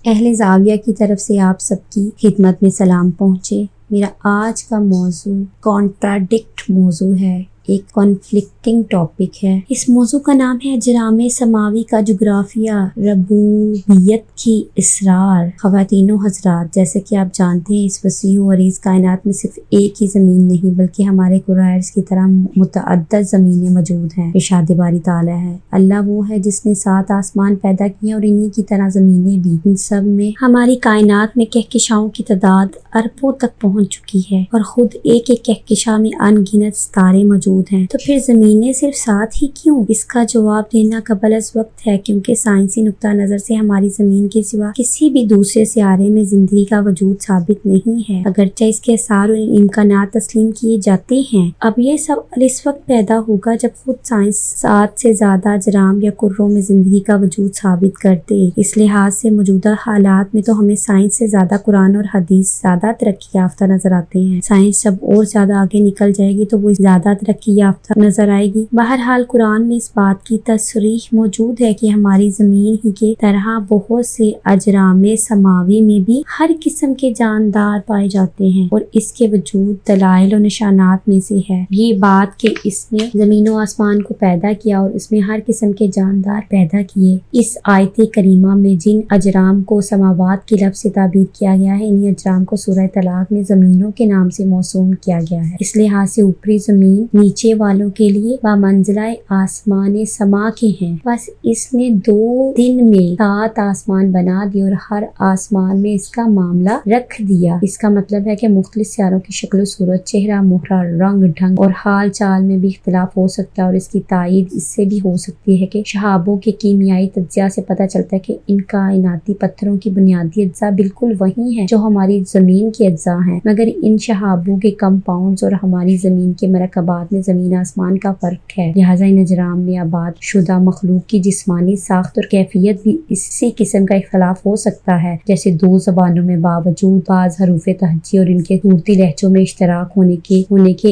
اہل زاویہ کی طرف سے آپ سب کی خدمت میں سلام پہنچے۔ میرا آج کا موضوع کانٹراڈکٹ موضوع ہے، ایک کانفلکٹنگ ٹاپک ہے۔ اس موضوع کا نام ہے اجرام سماوی کا جغرافیہ، ربوبیت کی اسرار۔ خواتین و حضرات، جیسے کہ آپ جانتے ہیں اس وسیع و عریض کائنات میں صرف ایک ہی زمین نہیں بلکہ ہمارے قرائرز کی طرح متعدد زمینیں موجود ہیں۔ ارشاد باری تعالیٰ ہے، اللہ وہ ہے جس نے 7 آسمان پیدا کیے اور انہی کی طرح زمینیں بھی۔ ان سب میں ہماری کائنات میں کہکشاؤں کی تعداد اربوں تک پہنچ چکی ہے اور خود ایک ایک کہکشاں میں ان گنت ستارے موجود ہیں۔ تو پھر زمینیں صرف 7 ہی کیوں؟ اس کا جواب دینا قبل از وقت ہے، کیونکہ سائنسی نقطہ نظر سے ہماری زمین کے سوا کسی بھی دوسرے سیارے میں زندگی کا وجود ثابت نہیں ہے، اگرچہ اس کے آثار اور امکانات تسلیم کیے جاتے ہیں۔ اب یہ سب اس وقت پیدا ہوگا جب خود سائنس 7 سے زیادہ اجرام یا کروں میں زندگی کا وجود ثابت کرتے۔ اس لحاظ سے موجودہ حالات میں تو ہمیں سائنس سے زیادہ قرآن اور حدیث زیادہ ترقی یافتہ نظر آتے ہیں۔ سائنس جب اور زیادہ آگے نکل جائے گی تو وہ زیادہ ترقی یافتہ نظر آئے گی۔ بہرحال قرآن میں اس بات کی تصریح موجود ہے کہ ہماری زمین ہی کے طرح بہت سے اجرام سماوی میں بھی ہر قسم کے جاندار پائے جاتے ہیں اور اس کے وجود دلائل و نشانات میں سے ہے یہ بات کہ اس نے زمین و آسمان کو پیدا کیا اور اس میں ہر قسم کے جاندار پیدا کیے۔ اس آیت کریمہ میں جن اجرام کو سماوات کے لفظ سے تعبیر کیا گیا ہے، انہی اجرام کو سورہ طلاق میں زمینوں کے نام سے موسوم کیا گیا ہے۔ اس لحاظ سے اوپری زمین نیچے والوں کے لیے بمنزلہ آسمان سما کے ہیں۔ بس اس نے 2 دن میں 7 آسمان بنا دی اور ہر آسمان میں اس کا معاملہ رکھ دیا۔ اس کا مطلب ہے کہ مختلف سیاروں کی شکل و صورت، چہرہ مہرہ، رنگ ڈھنگ اور حال چال میں بھی اختلاف ہو سکتا ہے، اور اس کی تائید اس سے بھی ہو سکتی ہے کہ شہابوں کے کیمیائی تجزیہ سے پتہ چلتا ہے کہ ان کائناتی پتھروں کی بنیادی اجزاء بالکل وہی ہیں جو ہماری زمین کے اجزاء ہیں، مگر ان شہابوں کے کمپاؤنڈز اور ہماری زمین کے مرکبات میں زمین آسمان کا فرق ہے۔ لہٰذا ان اجرام میں آباد شدہ مخلوق کی جسمانی ساخت اور کیفیت بھی اسی قسم کا اختلاف ہو سکتا ہے، جیسے 2 زبانوں میں باوجود بعض حروف تہجی اور ان کے صورتی لہجوں میں اشتراک ہونے کے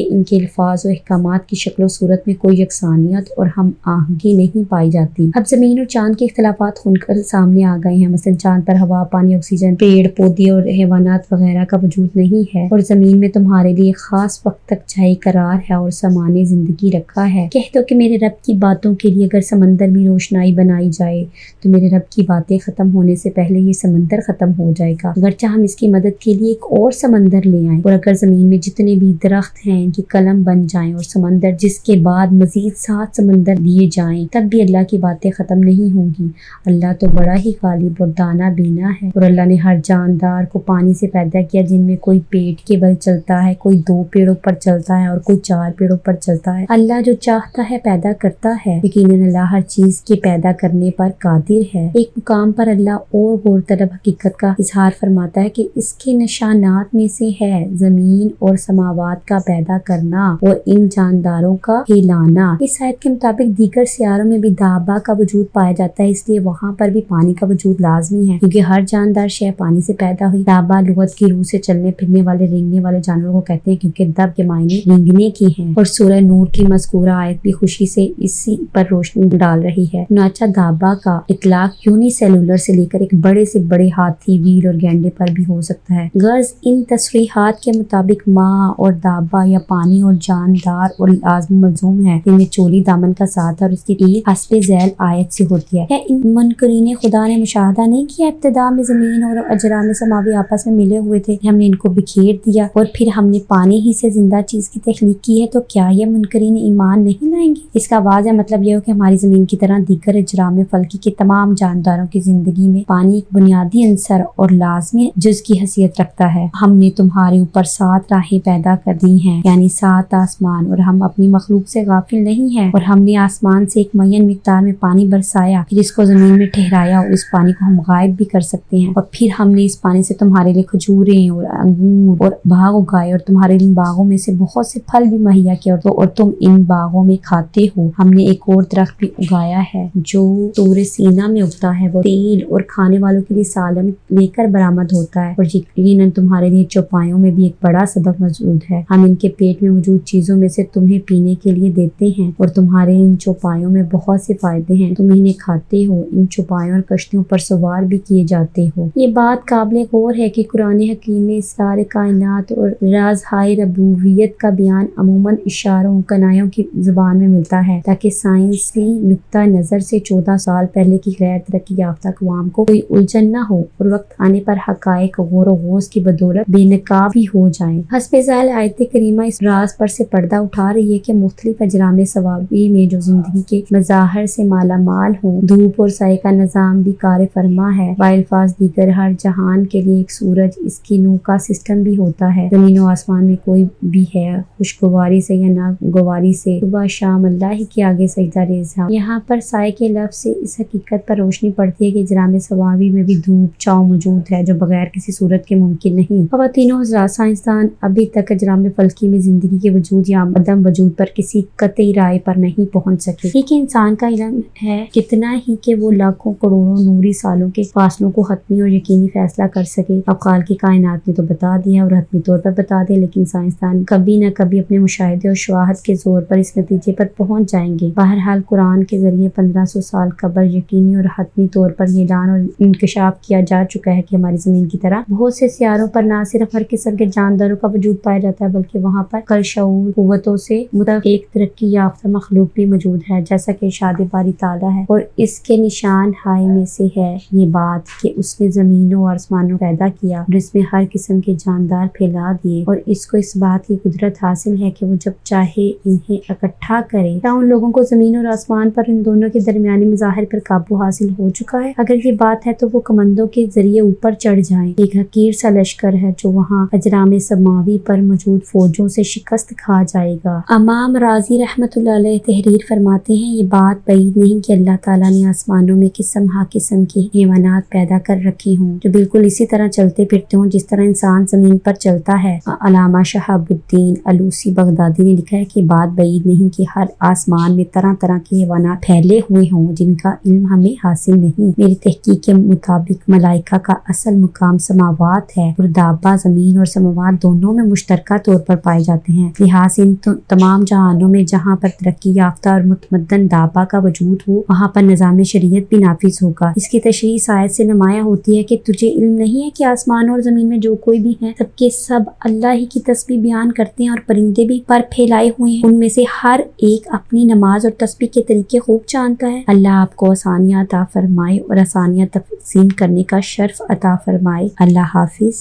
ان کے الفاظ و احکامات کی شکل و صورت میں کوئی یکسانیت اور ہم آہنگی نہیں پائی جاتی۔ اب زمین اور چاند کے اختلافات کھل کر سامنے آ گئے ہیں۔ مثلا چاند پر ہوا، پانی، آکسیجن، پیڑ پودے اور حیوانات وغیرہ کا وجود نہیں ہے، اور زمین میں تمہارے لیے خاص وقت تک جائے قرار ہے اور سامان زندگی رکھا ہے۔ کہہ دو کہ میرے رب کی باتوں کے لیے اگر سمندر میں روشنائی بنائی جائے تو میرے رب کی باتیں ختم ہونے سے پہلے یہ سمندر ختم ہو جائے گا، اگرچہ ہم اس کی مدد کے لیے ایک اور سمندر لے آئیں، اور اگر زمین میں جتنے بھی درخت ہیں ان کی قلم بن جائیں اور سمندر جس کے بعد مزید 7 سمندر دیے جائیں، تب بھی اللہ کی باتیں ختم نہیں ہوں گی۔ اللہ تو بڑا ہی غالب اور دانا بینا ہے، اور اللہ نے ہر جاندار کو پانی سے پیدا کیا، جن میں کوئی پیٹ کے بل چلتا ہے، کوئی 2 پیڑوں پر چلتا ہے اور کوئی 4 پیڑوں پر چلتا ہے۔ اللہ جو چاہتا ہے پیدا کرتا ہے، یقیناً اللہ ہر چیز کے پیدا کرنے پر قادر ہے۔ ایک مقام پر اللہ اور غور طلب حقیقت کا اظہار فرماتا ہے کہ اس کے نشانات میں سے ہے زمین اور سماوات کا پیدا کرنا اور ان جانداروں کا ہلانا۔ اس آیت کے مطابق دیگر سیاروں میں بھی دابہ کا وجود پایا جاتا ہے، اس لیے وہاں پر بھی پانی کا وجود لازمی ہے، کیونکہ ہر جاندار شے پانی سے پیدا ہوئی۔ دابہ لغت کی روح سے چلنے پھرنے والے، رینگنے والے جانوروں کو کہتے ہیں، کیونکہ دب کے معنی رینگنے کی ہیں، اور سورہ نور کی مذکورہ آیت بھی خوشی سے اسی پر روشنی ڈال رہی ہے۔ چنانچہ دابہ کا اطلاق یونی سیلولر سے لے کر ایک بڑے سے بڑے ہاتھی، ویل اور گینڈے پر بھی ہو سکتا ہے۔ غرض ان تصریحات کے مطابق ماء اور دابہ یا پانی اور جاندار اور لازم ملزوم ہے، ان میں چولی دامن کا ساتھ اور اس کی تیر حسب ذیل آیت سے ہوتی ہے۔ کیا ان منکرین خدا نے مشاہدہ نہیں کیا ابتدا میں زمین اور اجرام سماوی آپس میں ملے ہوئے تھے، ہم نے ان کو بکھیر دیا اور پھر ہم نے پانی ہی سے زندہ چیز کی تخلیق کی ہے؟ تو کیا یہ منکرین ایمان نہیں لائیں گے؟ اس کا واضح مطلب یہ ہو کہ ہماری زمین کی طرح دیگر اجرام فلکی کے تمام جانداروں کی زندگی میں پانی ایک بنیادی عنصر اور لازمی جز کی حیثیت رکھتا ہے۔ ہم نے تمہارے اوپر 7 راہیں پیدا کر دی ہیں، یعنی 7 آسمان، اور ہم اپنی مخلوق سے غافل نہیں ہیں، اور ہم نے آسمان سے ایک معین مقدار میں پانی برسایا، پھر اس کو زمین میں ٹھہرایا، اور اس پانی کو ہم غائب بھی کر سکتے ہیں، اور پھر ہم نے اس پانی سے تمہارے لیے کھجوریں اور انگور اور باغ اگائے، اور تمہارے لیے باغوں میں سے بہت سے پھل بھی مہیا کیا، اور درختوں اور تم ان باغوں میں کھاتے ہو۔ ہم نے ایک اور درخت بھی اگایا ہے جو طور سینا میں اگتا ہے، وہ تیل اور کھانے والوں کے لیے سالن لے کر برآمد ہوتا ہے، اور یقیناً تمہارے لیے چوپایوں میں بھی ایک بڑا سبق موجود ہے۔ ہم ان کے پیٹ میں موجود چیزوں میں سے تمہیں پینے کے لیے دیتے ہیں، اور تمہارے ان چوپایوں میں بہت سے فائدے ہیں، تم انہیں کھاتے ہو، ان چوپایوں اور کشتیوں پر سوار بھی کیے جاتے ہو۔ یہ بات قابل غور ہے کہ قرآن حکیم میں اسرار کائنات اور رازہائے ربوبیت کا بیان عموماً اشاروں کنایوں کی زبان میں ملتا ہے، تاکہ سائنسی نقطہ نظر سے 14 سال پہلے کی غیر ترقی یافتہ اقوام کو کوئی الجھن نہ ہو اور وقت آنے پر حقائق غور و خوض کی بدولت بے نقاب بھی ہو جائیں۔ حسب ذیل آیت کریمہ اس راز پر سے پردہ اٹھا رہی ہے کہ مختلف اجرام ثوابی میں جو زندگی کے مظاہر سے مالا مال ہوں، دھوپ اور سائے کا نظام بھی کار فرما ہے، بالفاظ دیگر ہر جہان کے لیے ایک سورج، اس کی نور کا سسٹم بھی ہوتا ہے، زمین و آسمان میں کوئی بھی ہے، خوشگواری سے یا ناگواری سے، صبح شام اللہ ہی کے آگے سجدہ ریز ہے۔ یہاں پر سائے کے لفظ سے اس حقیقت پر روشنی پڑتی ہے کہ اجرام ثوابی میں بھی دھوپ چھاؤں موجود ہے، جو بغیر کسی صورت کے ممکن نہیں۔ خواتین و حضرات، سائنسدان ابھی تک اجرام فلکی میں زندگی کے وجود یا عدم وجود پر کسی قطعی رائے پر نہیں پہنچ سکے۔ یہ کہ انسان کا علم ہے کتنا ہی کہ وہ لاکھوں کروڑوں نوری سالوں کے فاصلوں کو حتمی اور یقینی فیصلہ کر سکے۔ افعال کی کائنات نے تو بتا دیا اور حتمی طور پر بتا دیا، لیکن سائنسدان کبھی نہ کبھی اپنے مشاہدے اور شواہد کے زور پر اس نتیجے پر پہنچ جائیں گے۔ بہرحال قرآن کے ذریعے 1500 سال قبل یقینی اور حتمی طور پر یہ اعلان اور انکشاف کیا جا چکا ہے کہ ہماری زمین کی طرح بہت سے سیاروں پر نہ صرف ہر قسم کے جانداروں کا وجود پایا جاتا ہے، بلکہ وہاں پر کل شعور قوتوں سے متفق ایک ترقی یافتہ مخلوق بھی موجود ہے، جیسا کہ ارشاد باری تعالیٰ ہے، اور اس کے نشان ہائے میں سے ہے یہ بات کہ اس نے زمینوں اور آسمانوں پیدا کیا اور اس میں ہر قسم کے جاندار پھیلا دیے، اور اس کو اس بات کی قدرت حاصل ہے کہ وہ جب چاہے انہیں اکٹھا کرے۔ کیا ان لوگوں کو زمین اور آسمان پر ان دونوں کے درمیانی مظاہر پر قابو حاصل ہو چکا ہے؟ اگر یہ بات ہے تو وہ کمندوں کے ذریعے اوپر چڑھ جائیں۔ ایک حقیر سا لشکر ہے جو وہاں اجرام سماوی پر موجود فوجوں سے شکست کھا جائے گا۔ امام رازی رحمۃ اللہ علیہ تحریر فرماتے ہیں، یہ بات بعید نہیں کہ اللہ تعالیٰ نے آسمانوں میں قسم ہا قسم کے حیوانات پیدا کر رکھے ہوں جو بالکل اسی طرح چلتے پھرتے ہوں جس طرح انسان زمین پر چلتا ہے۔ علامہ شہاب الدین الوسی بغدادی نے لکھا ہے کہ بات بعید نہیں کہ ہر آسمان میں طرح طرح کے حیوانات پھیلے ہوئے ہوں جن کا علم ہمیں حاصل نہیں۔ میری تحقیق کے مطابق ملائکہ کا اصل مقام سماوات ہے، اور دابہ زمین اور سماوات دونوں میں مشترکہ طور پر پائے جاتے ہیں، لہٰذا ان تمام جہانوں میں جہاں پر ترقی یافتہ اور متمدن دابہ کا وجود ہو وہاں پر نظام شریعت بھی نافذ ہوگا۔ اس کی تشریح اس آیت سے نمایاں ہوتی ہے کہ تجھے علم نہیں ہے کہ آسمان اور زمین میں جو کوئی بھی ہیں سب کے سب اللہ ہی کی تسبیح بیان کرتے ہیں، اور پرندے بھی پر پھیلائے ہوئے ہیں، ان میں سے ہر ایک اپنی نماز اور تسبیح کے طریقے خوب جانتا ہے۔ اللہ آپ کو آسانیاں عطا فرمائے اور آسانیاں تقسیم کرنے کا شرف عطا فرمائے۔ اللہ حافظ۔